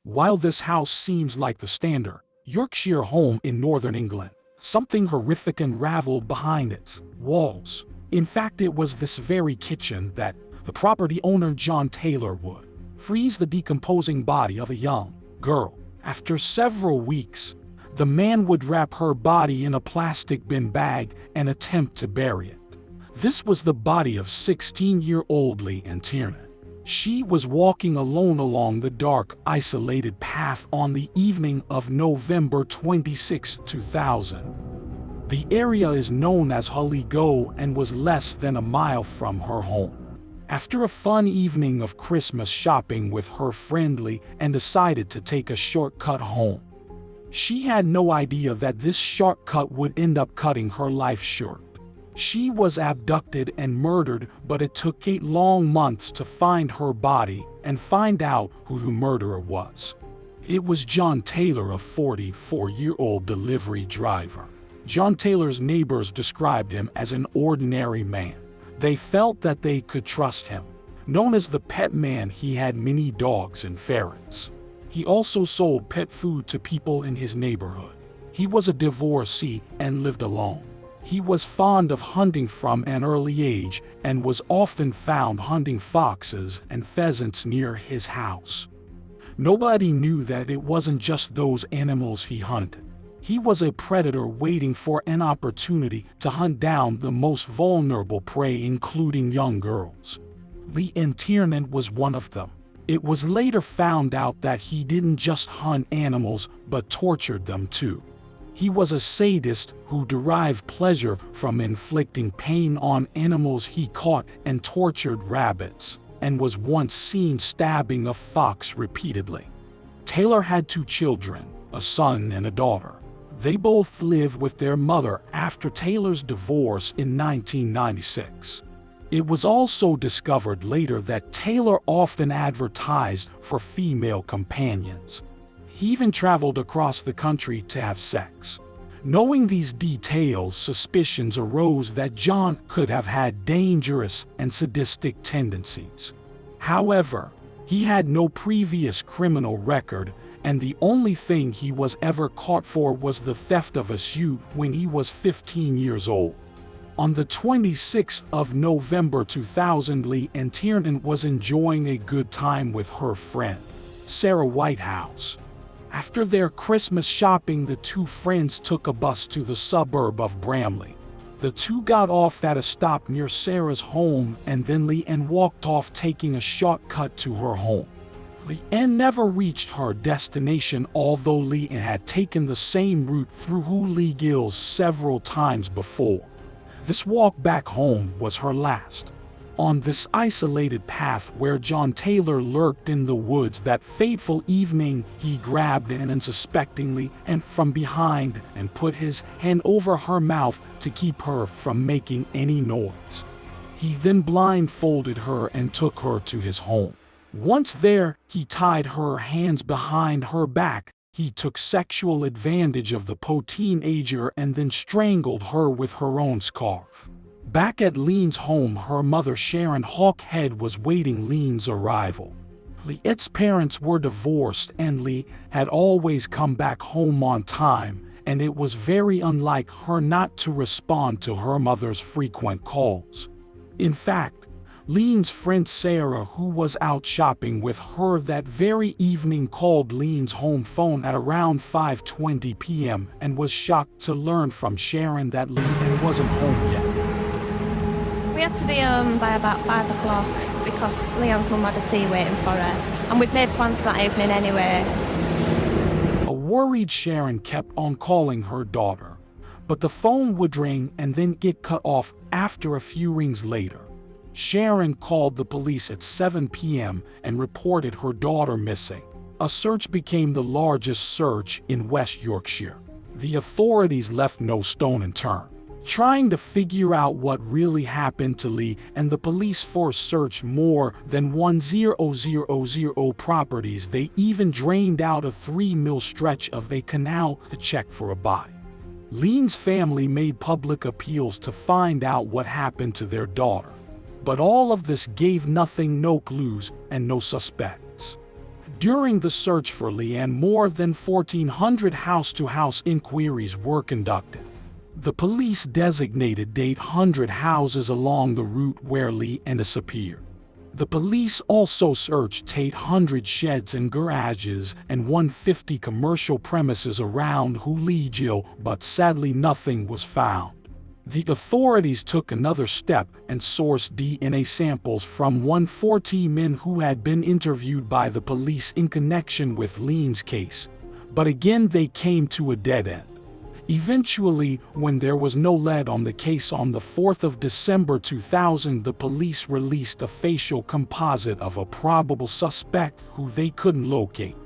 While this house seems like the standard Yorkshire home in northern England, something horrific unraveled behind its walls. In fact, it was this very kitchen that the property owner John Taylor would freeze the decomposing body of a young girl. After several weeks, the man would wrap her body in a plastic bin bag and attempt to bury it. This was the body of 16-year-old Leanne Tiernan. She was walking alone along the dark, isolated path on the evening of November 26, 2000. The area is known as Hully Go and was less than a mile from her home. After a fun evening of Christmas shopping with her friend Leanne decided to take a shortcut home. She had no idea that this shortcut would end up cutting her life short. She was abducted and murdered, but it took 8 long months to find her body and find out who the murderer was. It was John Taylor, a 44-year-old delivery driver. John Taylor's neighbors described him as an ordinary man. They felt that they could trust him. Known as the pet man, he had many dogs and ferrets. He also sold pet food to people in his neighborhood. He was a divorcee and lived alone. He was fond of hunting from an early age and was often found hunting foxes and pheasants near his house. Nobody knew that it wasn't just those animals he hunted. He was a predator waiting for an opportunity to hunt down the most vulnerable prey, including young girls. Leanne Tiernan was one of them. It was later found out that he didn't just hunt animals but tortured them too. He was a sadist who derived pleasure from inflicting pain on animals he caught and tortured rabbits, and was once seen stabbing a fox repeatedly. Taylor had 2 children, a son and a daughter. They both live with their mother after Taylor's divorce in 1996. It was also discovered later that Taylor often advertised for female companions. He even traveled across the country to have sex. Knowing these details, suspicions arose that John could have had dangerous and sadistic tendencies. However, he had no previous criminal record, and the only thing he was ever caught for was the theft of a suit when he was 15 years old. On the 26th of November 2000, Leanne Tiernan was enjoying a good time with her friend, Sarah Whitehouse. After their Christmas shopping, the 2 friends took a bus to the suburb of Bramley. The 2 got off at a stop near Sarah's home, and then Leanne walked off, taking a shortcut to her home. Leanne never reached her destination, although Leanne had taken the same route through Hooley Gills several times before. This walk back home was her last. On this isolated path where John Taylor lurked in the woods that fateful evening, he grabbed Leanne unsuspectingly and from behind and put his hand over her mouth to keep her from making any noise. He then blindfolded her and took her to his home. Once there, he tied her hands behind her back. He took sexual advantage of the teenager and then strangled her with her own scarf. Back at Leanne's home, her mother Sharon Hawkhead was waiting Leanne's arrival. Leanne's parents were divorced and Leanne had always come back home on time, and it was very unlike her not to respond to her mother's frequent calls. In fact, Leanne's friend Sarah, who was out shopping with her that very evening, called Leanne's home phone at around 5:20 p.m. and was shocked to learn from Sharon that Leanne wasn't home yet. We had to be home by about 5 o'clock because Leanne's mum had a tea waiting for her, and we'd made plans for that evening anyway. A worried Sharon kept on calling her daughter, but the phone would ring and then get cut off after a few rings later. Sharon called the police at 7 p.m. and reported her daughter missing. A search became the largest search in West Yorkshire. The authorities left no stone unturned, trying to figure out what really happened to Leanne, and the police force searched more than 1,000 properties. They even drained out a 3-mile stretch of a canal to check for a body. Leanne's family made public appeals to find out what happened to their daughter. But all of this gave nothing, no clues, and no suspects. During the search for Leanne, more than 1,400 house-to-house inquiries were conducted. The police designated 800 houses along the route where Leanne disappeared. The police also searched 800 sheds and garages and 150 commercial premises around Hulijil, but sadly nothing was found. The authorities took another step and sourced DNA samples from 140 men who had been interviewed by the police in connection with Leanne's case, but again they came to a dead end. Eventually, when there was no lead on the case on the 4th of December 2000, the police released a facial composite of a probable suspect who they couldn't locate.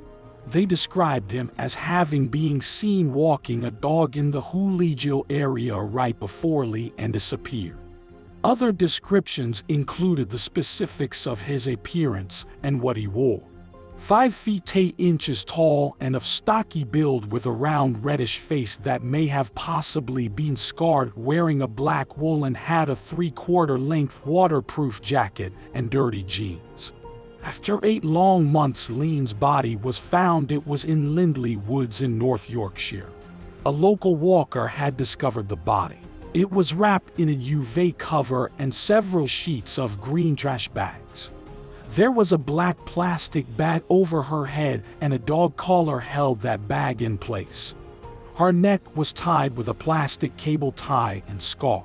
They described him as having been seen walking a dog in the Hulijil area right before Leanne disappeared. Other descriptions included the specifics of his appearance and what he wore. 5 feet 8 inches tall and of stocky build with a round reddish face that may have possibly been scarred, wearing a black woolen hat, a 3/4 length waterproof jacket, and dirty jeans. After 8 long months, Leanne's body was found. It was in Lindley Woods in North Yorkshire. A local walker had discovered the body. It was wrapped in a UV cover and several sheets of green trash bags. There was a black plastic bag over her head and a dog collar held that bag in place. Her neck was tied with a plastic cable tie and scarf.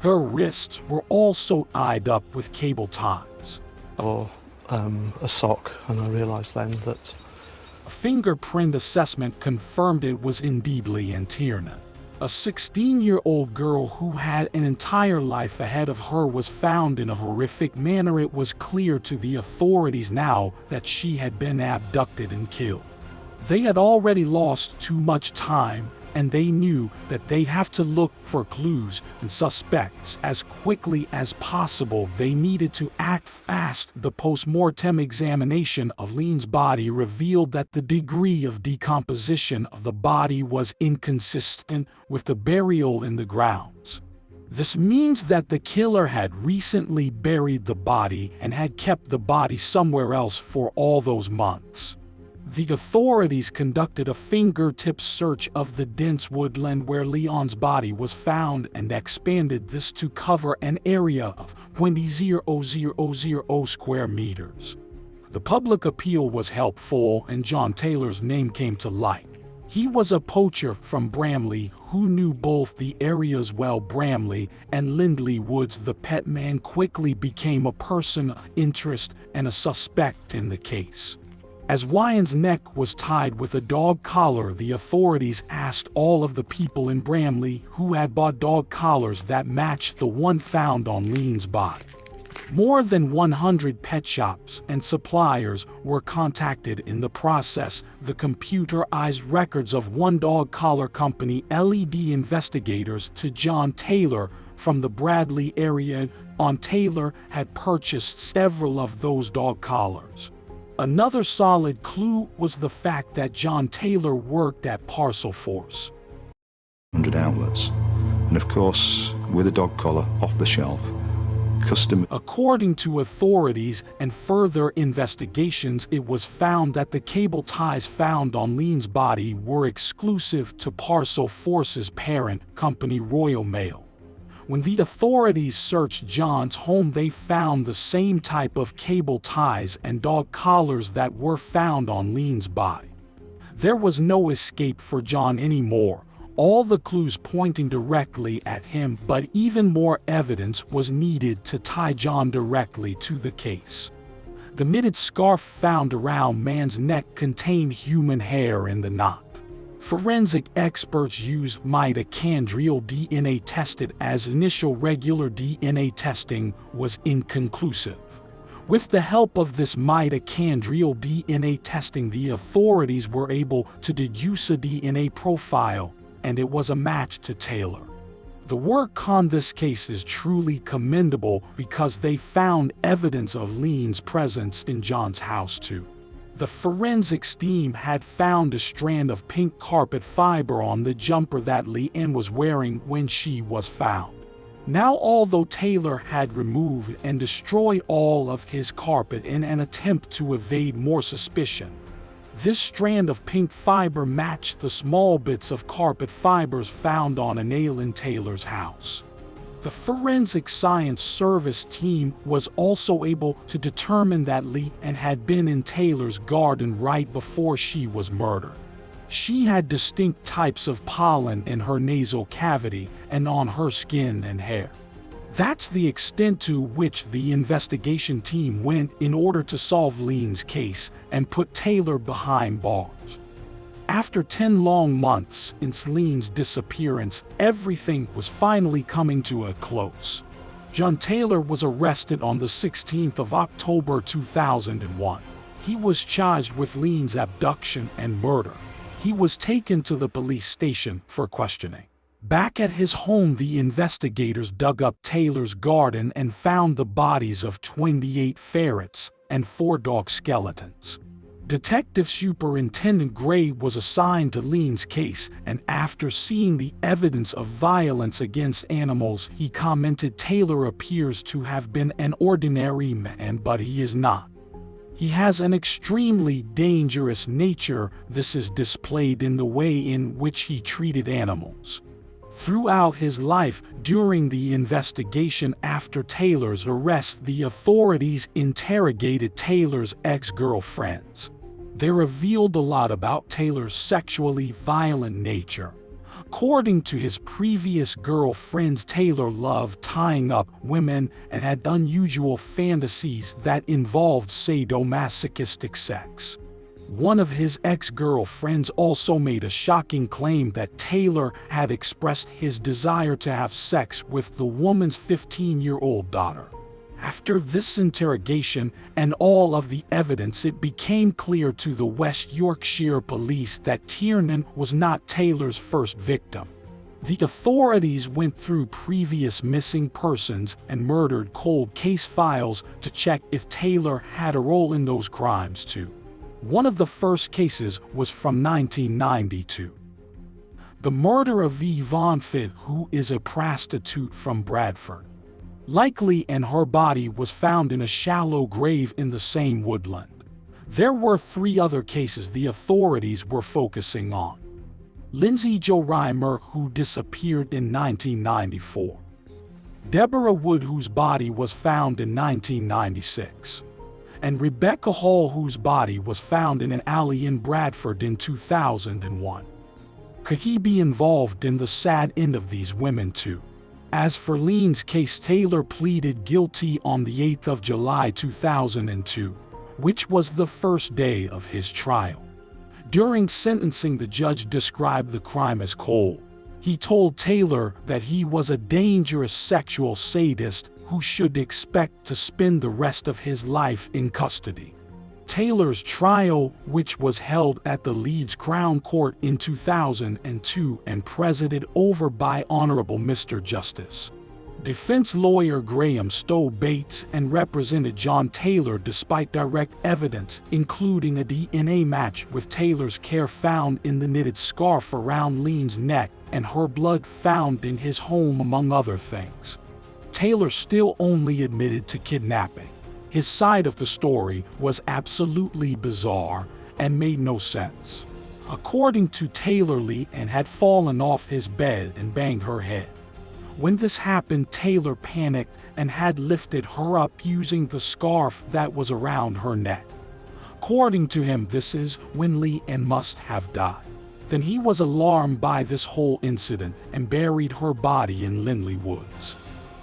Her wrists were also tied up with cable ties. A sock, and I realised then that a fingerprint assessment confirmed it was indeed Leanne Tiernan. A 16-year-old girl who had an entire life ahead of her was found in a horrific manner. It was clear to the authorities now that she had been abducted and killed. They had already lost too much time, and they knew that they'd have to look for clues and suspects as quickly as possible. They needed to act fast. The post-mortem examination of Leanne's body revealed that the degree of decomposition of the body was inconsistent with the burial in the grounds. This means that the killer had recently buried the body and had kept the body somewhere else for all those months. The authorities conducted a fingertip search of the dense woodland where Leanne's body was found and expanded this to cover an area of 20,000 square meters. The public appeal was helpful and John Taylor's name came to light. He was a poacher from Bramley who knew both the areas well. Bramley and Lindley Woods. The pet man quickly became a person of interest and a suspect in the case. As Leanne's neck was tied with a dog collar, the authorities asked all of the people in Bramley who had bought dog collars that matched the one found on Leanne's body. More than 100 pet shops and suppliers were contacted in the process. The computerized records of one dog collar company led investigators to John Taylor from the Bradley area. John Taylor had purchased several of those dog collars. Another solid clue was the fact that John Taylor worked at Parcel Force. 100 outlets, and of course, with a dog collar off the shelf, According to authorities and further investigations, it was found that the cable ties found on Leanne's body were exclusive to Parcel Force's parent company, Royal Mail. When the authorities searched John's home, they found the same type of cable ties and dog collars that were found on Leanne's body. There was no escape for John anymore. All the clues pointing directly at him, but even more evidence was needed to tie John directly to the case. The knitted scarf found around man's neck contained human hair in the knot. Forensic experts used mitochondrial DNA tested as initial regular DNA testing was inconclusive. With the help of this mitochondrial DNA testing, the authorities were able to deduce a DNA profile, and it was a match to Taylor. The work on this case is truly commendable because they found evidence of Leanne's presence in John's house too. The forensics team had found a strand of pink carpet fiber on the jumper that Leanne was wearing when she was found. Now, although Taylor had removed and destroyed all of his carpet in an attempt to evade more suspicion, this strand of pink fiber matched the small bits of carpet fibers found on a nail in Taylor's house. The Forensic Science Service team was also able to determine that Leanne had been in Taylor's garden right before she was murdered. She had distinct types of pollen in her nasal cavity and on her skin and hair. That's the extent to which the investigation team went in order to solve Leanne's case and put Taylor behind bars. After 10 long months since Leanne's disappearance, everything was finally coming to a close. John Taylor was arrested on the 16th of October 2001. He was charged with Leanne's abduction and murder. He was taken to the police station for questioning. Back at his home, the investigators dug up Taylor's garden and found the bodies of 28 ferrets and 4 dog skeletons. Detective Superintendent Gray was assigned to Leanne's case, and after seeing the evidence of violence against animals, he commented, "Taylor appears to have been an ordinary man, but he is not. He has an extremely dangerous nature. This is displayed in the way in which he treated animals." Throughout his life, during the investigation after Taylor's arrest, the authorities interrogated Taylor's ex-girlfriends. They revealed a lot about Taylor's sexually violent nature. According to his previous girlfriends, Taylor loved tying up women and had unusual fantasies that involved sadomasochistic sex. One of his ex-girlfriends also made a shocking claim that Taylor had expressed his desire to have sex with the woman's 15-year-old daughter. After this interrogation and all of the evidence, it became clear to the West Yorkshire police that Tiernan was not Taylor's first victim. The authorities went through previous missing persons and murdered cold case files to check if Taylor had a role in those crimes too. One of the first cases was from 1992. The murder of Yvonne Fitt, who is a prostitute from Bradford. Likely, and her body was found in a shallow grave in the same woodland. There were 3 other cases the authorities were focusing on. Lindsay Jo Reimer, who disappeared in 1994. Deborah Wood, whose body was found in 1996. And Rebecca Hall, whose body was found in an alley in Bradford in 2001. Could he be involved in the sad end of these women too? As for Leanne's case, Taylor pleaded guilty on the 8th of July 2002, which was the first day of his trial. During sentencing, the judge described the crime as cold. He told Taylor that he was a dangerous sexual sadist who should expect to spend the rest of his life in custody. Taylor's trial, which was held at the Leeds Crown Court in 2002 and presided over by Honorable Mr. Justice. Defense lawyer Graham Stowe Bates and represented John Taylor despite direct evidence, including a DNA match with Taylor's hair found in the knitted scarf around Leanne's neck and her blood found in his home, among other things. Taylor still only admitted to kidnapping. His side of the story was absolutely bizarre and made no sense. According to Taylor, Leanne had fallen off his bed and banged her head. When this happened, Taylor panicked and had lifted her up using the scarf that was around her neck. According to him, this is when Leanne must have died. Then he was alarmed by this whole incident and buried her body in Linley Woods.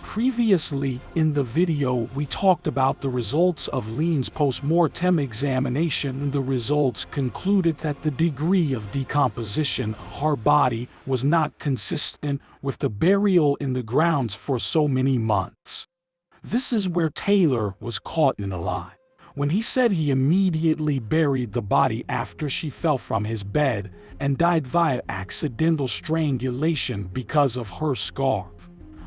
Previously in the video, we talked about the results of Leanne's post-mortem examination, and the results concluded that the degree of decomposition of her body was not consistent with the burial in the grounds for so many months. This is where Taylor was caught in a lie. When he said he immediately buried the body after she fell from his bed and died via accidental strangulation because of her scarf.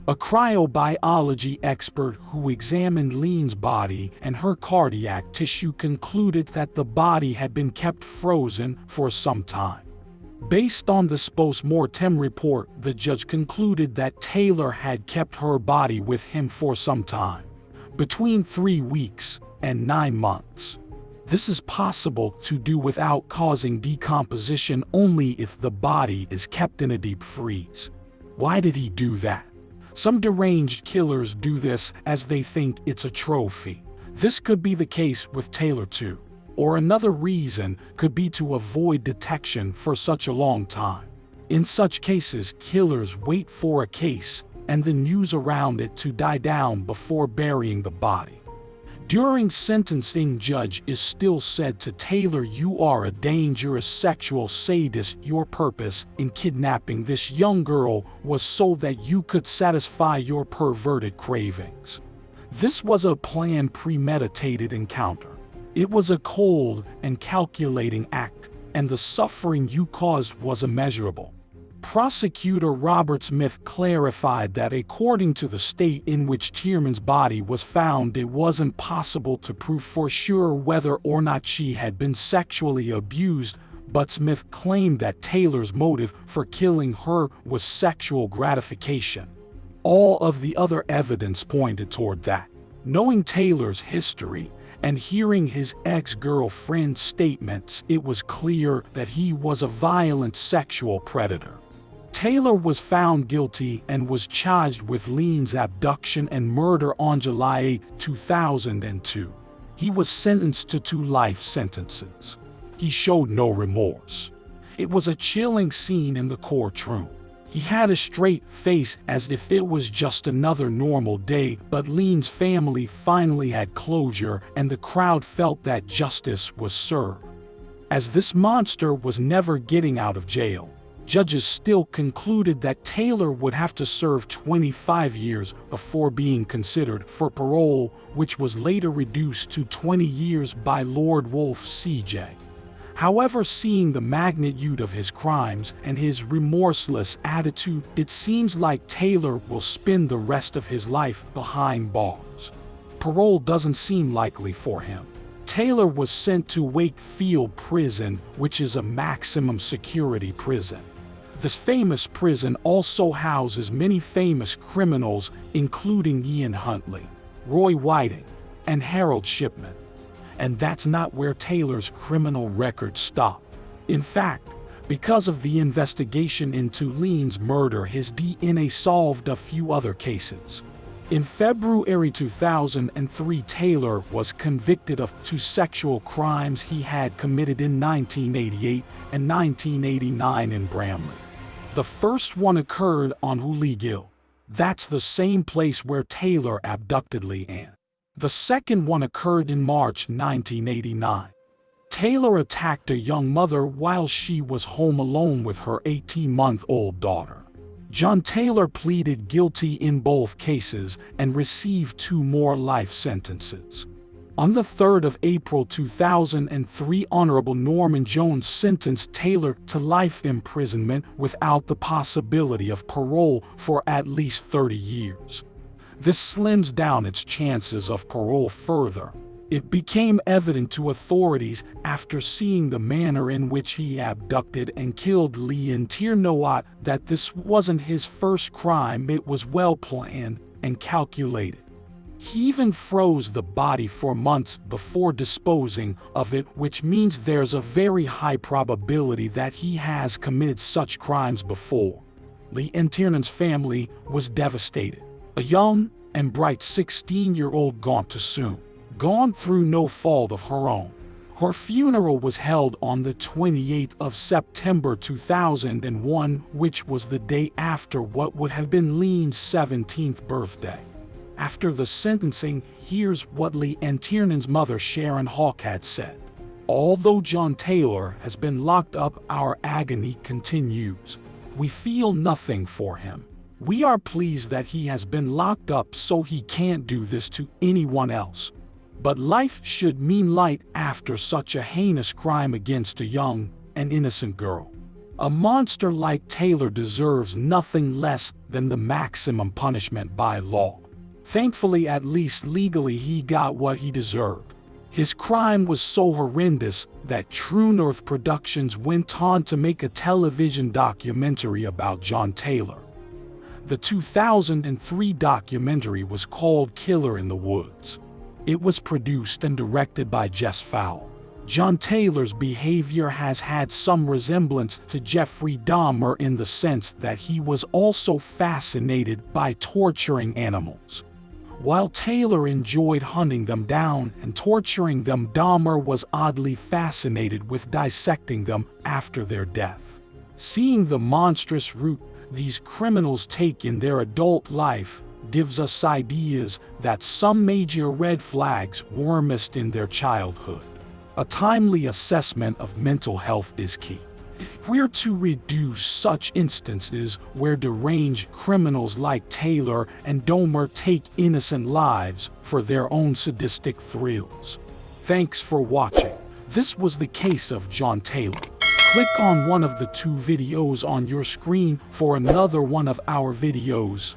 A cryobiology expert who examined Leanne's body and her cardiac tissue concluded that the body had been kept frozen for some time. Based on this post-mortem report, the judge concluded that Taylor had kept her body with him for some time, between 3 weeks and 9 months. This is possible to do without causing decomposition only if the body is kept in a deep freeze. Why did he do that? Some deranged killers do this as they think it's a trophy. This could be the case with Taylor too. Or another reason could be to avoid detection for such a long time. In such cases, killers wait for a case and the news around it to die down before burying the body. During sentencing, judge is still said to Taylor, "You are a dangerous sexual sadist. Your purpose in kidnapping this young girl was so that you could satisfy your perverted cravings. This was a planned, premeditated encounter. It was a cold and calculating act, and the suffering you caused was immeasurable." Prosecutor Robert Smith clarified that according to the state in which Tiernan's body was found, it wasn't possible to prove for sure whether or not she had been sexually abused, but Smith claimed that Taylor's motive for killing her was sexual gratification. All of the other evidence pointed toward that. Knowing Taylor's history and hearing his ex-girlfriend's statements, it was clear that he was a violent sexual predator. Taylor was found guilty and was charged with Leanne's abduction and murder on July 8, 2002. He was sentenced to 2 life sentences. He showed no remorse. It was a chilling scene in the courtroom. He had a straight face as if it was just another normal day, but Leanne's family finally had closure and the crowd felt that justice was served. As this monster was never getting out of jail, judges still concluded that Taylor would have to serve 25 years before being considered for parole, which was later reduced to 20 years by Lord Wolfe CJ. However, seeing the magnitude of his crimes and his remorseless attitude, it seems like Taylor will spend the rest of his life behind bars. Parole doesn't seem likely for him. Taylor was sent to Wakefield Prison, which is a maximum security prison. This famous prison also houses many famous criminals, including Ian Huntley, Roy Whiting, and Harold Shipman. And that's not where Taylor's criminal record stopped. In fact, because of the investigation into Leanne's murder, his DNA solved a few other cases. In February 2003, Taylor was convicted of 2 sexual crimes he had committed in 1988 and 1989 in Bramley. The first one occurred on Hooleygill. That's the same place where Taylor abducted Leanne. The second one occurred in March 1989. Taylor attacked a young mother while she was home alone with her 18-month-old daughter. John Taylor pleaded guilty in both cases and received 2 more life sentences. On the 3rd of April 2003, Honorable Norman Jones sentenced Taylor to life imprisonment without the possibility of parole for at least 30 years. This slims down its chances of parole further. It became evident to authorities after seeing the manner in which he abducted and killed Leanne Tiernan that this wasn't his first crime. It was well planned and calculated. He even froze the body for months before disposing of it, which means there's a very high probability that he has committed such crimes before. Leanne Tiernan's family was devastated. A young and bright 16-year-old gone too soon, gone through no fault of her own. Her funeral was held on the 28th of September 2001, which was the day after what would have been Leanne's 17th birthday. After the sentencing, here's what Leanne Tiernan's mother Sharon Hawk had said. "Although John Taylor has been locked up, our agony continues. We feel nothing for him. We are pleased that he has been locked up so he can't do this to anyone else. But life should mean light after such a heinous crime against a young and innocent girl. A monster like Taylor deserves nothing less than the maximum punishment by law. Thankfully, at least legally, he got what he deserved. His crime was so horrendous that True North Productions went on to make a television documentary about John Taylor. The 2003 documentary was called Killer in the Woods. It was produced and directed by Jess Fowle. John Taylor's behavior has had some resemblance to Jeffrey Dahmer in the sense that he was also fascinated by torturing animals. While Taylor enjoyed hunting them down and torturing them, Dahmer was oddly fascinated with dissecting them after their death. Seeing the monstrous route these criminals take in their adult life gives us ideas that some major red flags were missed in their childhood. A timely assessment of mental health is key. We're to reduce such instances where deranged criminals like Taylor and Dahmer take innocent lives for their own sadistic thrills. Thanks for watching. This was the case of John Taylor. Click on one of the two videos on your screen for another one of our videos.